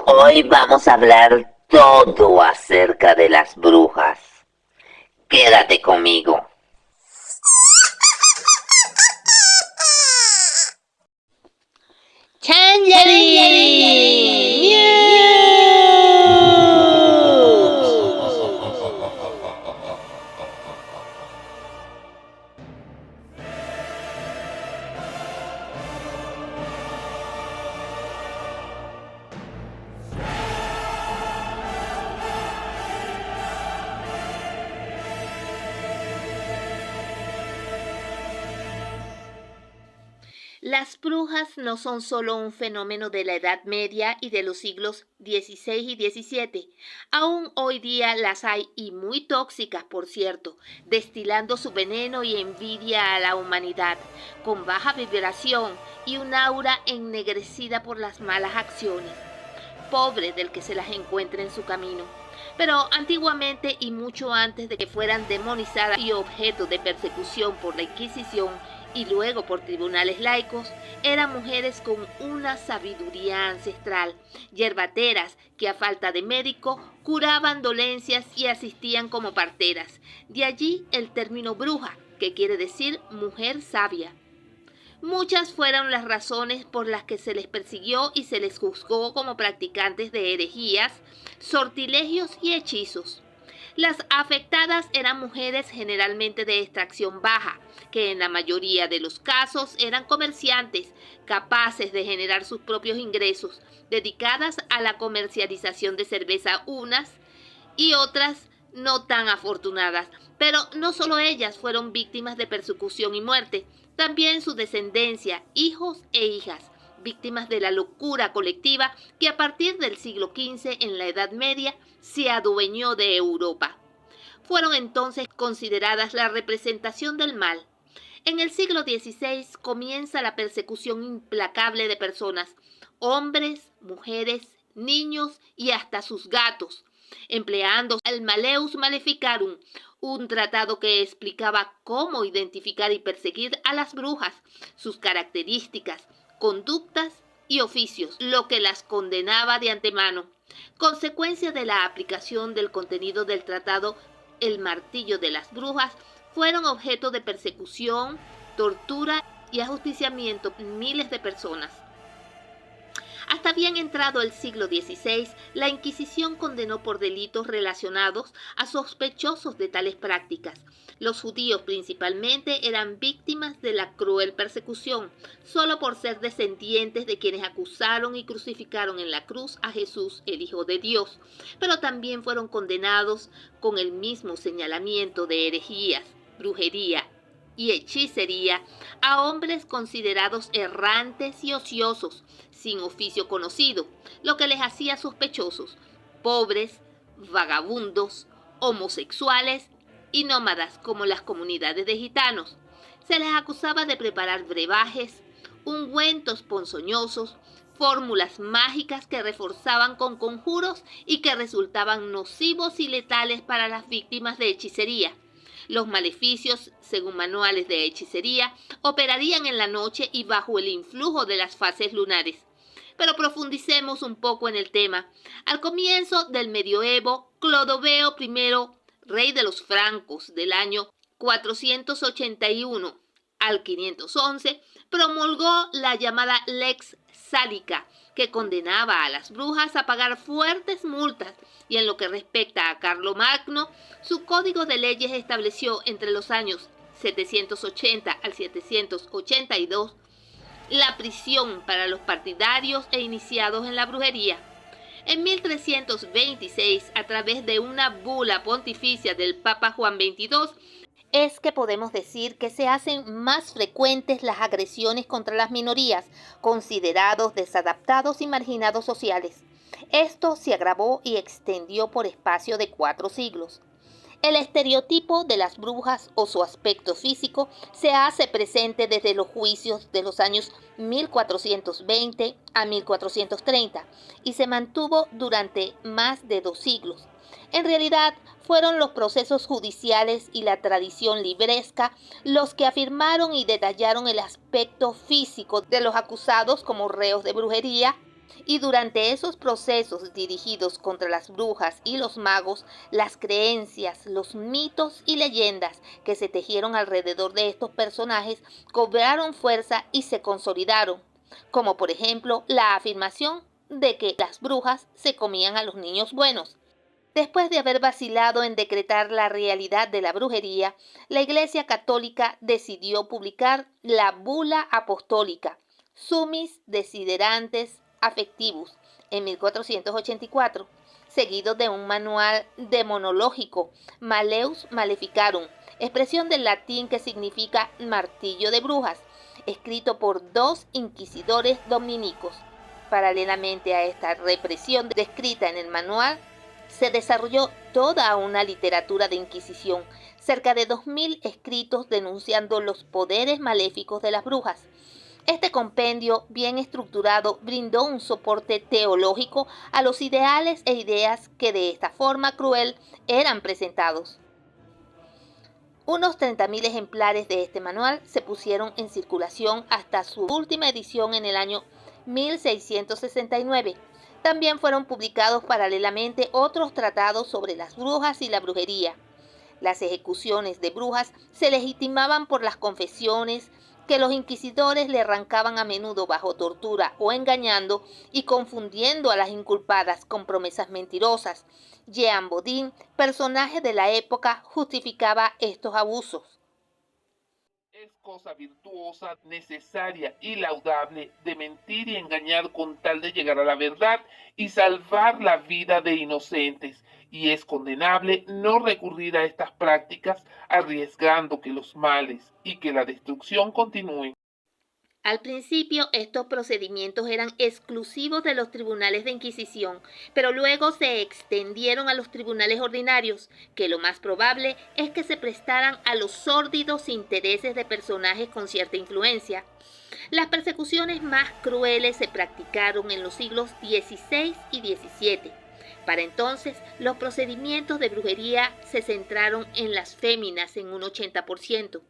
Hoy vamos a hablar todo acerca de las brujas. Quédate conmigo. Tangerine Las brujas no son solo un fenómeno de la Edad Media y de los siglos XVI y XVII. Aún hoy día las hay y muy tóxicas, por cierto, destilando su veneno y envidia a la humanidad, con baja vibración y un aura ennegrecida por las malas acciones. Pobre del que se las encuentre en su camino. Pero antiguamente y mucho antes de que fueran demonizadas y objeto de persecución por la Inquisición y luego por tribunales laicos, eran mujeres con una sabiduría ancestral, yerbateras que a falta de médico curaban dolencias y asistían como parteras. De allí el término bruja, que quiere decir mujer sabia. Muchas fueron las razones por las que se les persiguió y se les juzgó como practicantes de herejías, sortilegios y hechizos. Las afectadas eran mujeres generalmente de extracción baja, que en la mayoría de los casos eran comerciantes, capaces de generar sus propios ingresos, dedicadas a la comercialización de cerveza unas y otras no tan afortunadas. Pero no solo ellas fueron víctimas de persecución y muerte, también su descendencia, hijos e hijas, víctimas de la locura colectiva que a partir del siglo XV en la Edad Media se adueñó de Europa. Fueron entonces consideradas la representación del mal. En el siglo XVI comienza la persecución implacable de personas, hombres, mujeres, niños y hasta sus gatos, empleando el Maleus Maleficarum, un tratado que explicaba cómo identificar y perseguir a las brujas, sus características, conductas y oficios, lo que las condenaba de antemano. Consecuencia de la aplicación del contenido del tratado, el martillo de las brujas fueron objeto de persecución, tortura y ajusticiamiento miles de personas. Hasta bien entrado el siglo XVI, la Inquisición condenó por delitos relacionados a sospechosos de tales prácticas. Los judíos principalmente eran víctimas de la cruel persecución, solo por ser descendientes de quienes acusaron y crucificaron en la cruz a Jesús, el Hijo de Dios, pero también fueron condenados con el mismo señalamiento de herejías, brujería y hechicería a hombres considerados errantes y ociosos, sin oficio conocido, lo que les hacía sospechosos, pobres, vagabundos, homosexuales y nómadas como las comunidades de gitanos. Se les acusaba de preparar brebajes, ungüentos ponzoñosos, fórmulas mágicas que reforzaban con conjuros y que resultaban nocivos y letales para las víctimas de hechicería. Los maleficios, según manuales de hechicería, operarían en la noche y bajo el influjo de las fases lunares. Pero profundicemos un poco en el tema. Al comienzo del medioevo, Clodoveo I, rey de los francos del año 481 al 511, promulgó la llamada Lex Sálica, que condenaba a las brujas a pagar fuertes multas, y en lo que respecta a Carlomagno, su código de leyes estableció entre los años 780 al 782 la prisión para los partidarios e iniciados en la brujería. En 1326, a través de una bula pontificia del Papa Juan XXII, es que podemos decir que se hacen más frecuentes las agresiones contra las minorías, considerados desadaptados y marginados sociales. Esto se agravó y extendió por espacio de 4 siglos. El estereotipo de las brujas o su aspecto físico se hace presente desde los juicios de los años 1420 a 1430 y se mantuvo durante más de 2 siglos. En realidad, fueron los procesos judiciales y la tradición libresca los que afirmaron y detallaron el aspecto físico de los acusados como reos de brujería Y durante esos procesos dirigidos contra las brujas y los magos, las creencias, los mitos y leyendas que se tejieron alrededor de estos personajes cobraron fuerza y se consolidaron, como por ejemplo la afirmación de que las brujas se comían a los niños buenos. Después de haber vacilado en decretar la realidad de la brujería, la Iglesia Católica decidió publicar la Bula Apostólica Summis Desiderantes Affectivus en 1484, seguido de un manual demonológico, Maleus Maleficarum, expresión del latín que significa martillo de brujas, escrito por 2 inquisidores dominicos. Paralelamente a esta represión descrita en el manual, se desarrolló toda una literatura de inquisición, cerca de 2000 escritos denunciando los poderes maléficos de las brujas. Este compendio bien estructurado brindó un soporte teológico a los ideales e ideas que de esta forma cruel eran presentados. Unos 30.000 ejemplares de este manual se pusieron en circulación hasta su última edición en el año 1669. También fueron publicados paralelamente otros tratados sobre las brujas y la brujería. Las ejecuciones de brujas se legitimaban por las confesiones que los inquisidores le arrancaban a menudo bajo tortura o engañando y confundiendo a las inculpadas con promesas mentirosas. Jean Bodin, personaje de la época, justificaba estos abusos. Es cosa virtuosa, necesaria y laudable de mentir y engañar con tal de llegar a la verdad y salvar la vida de inocentes, y es condenable no recurrir a estas prácticas arriesgando que los males y que la destrucción continúen. Al principio, estos procedimientos eran exclusivos de los tribunales de Inquisición, pero luego se extendieron a los tribunales ordinarios, que lo más probable es que se prestaran a los sórdidos intereses de personajes con cierta influencia. Las persecuciones más crueles se practicaron en los siglos XVI y XVII. Para entonces, los procedimientos de brujería se centraron en las féminas en un 80%.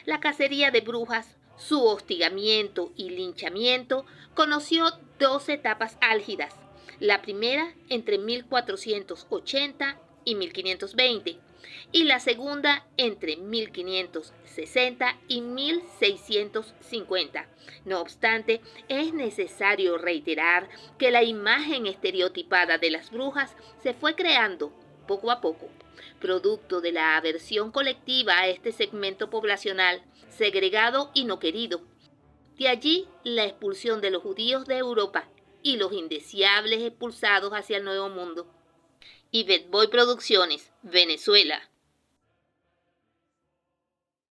La cacería de brujas, su hostigamiento y linchamiento conoció 2 etapas álgidas. La primera entre 1480 y 1520 y la segunda entre 1560 y 1650. No obstante, es necesario reiterar que la imagen estereotipada de las brujas se fue creando poco a poco, producto de la aversión colectiva a este segmento poblacional, segregado y no querido. De allí la expulsión de los judíos de Europa y los indeseables expulsados hacia el Nuevo Mundo. Yvette Boy Producciones, Venezuela.